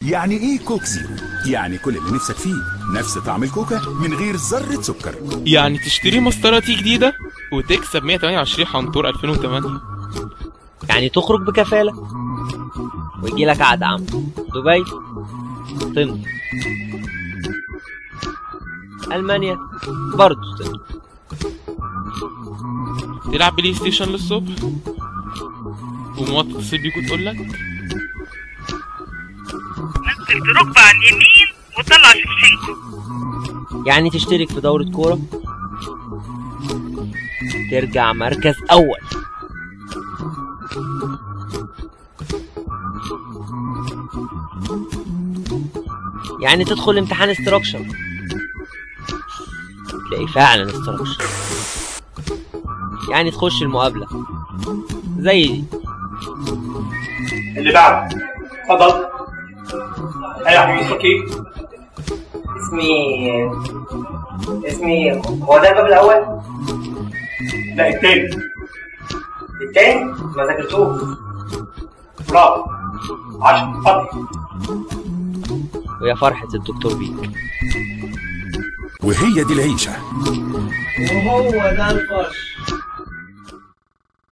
يعني ايه كوك زيرو؟ يعني كل اللي نفسك فيه، نفس طعم الكوكا من غير ذرة سكر. يعني تشتري مسطرتي جديدة وتكسب 128 حنطور 2008. يعني تخرج بكفالة ويجي لك عقد عام دبي، تمضي. ألمانيا برضه تمضي. تلعب بلاي ستيشن للصبح ومواطن تتصل بيك وتقول لك نزل دروجبا على اليمين وطلع شيفشينكو. يعني تشترك في دورة كورة ترجع مركز أول. يعني تدخل امتحان استراكشر تلاقي فعلا استراكشر. يعني تخش المقابلة زي دي. اللي بعد اتفضل. ايوه يا حبيبي، اسمك ايه؟ اسمي هو ده الباب الاول؟ لا، التاني. التاني؟ ما ذاكرتوش. برافو 10. اتفضل. ويا فرحة الدكتور بيك. وهي دي العيشة. وهو ده الفرش.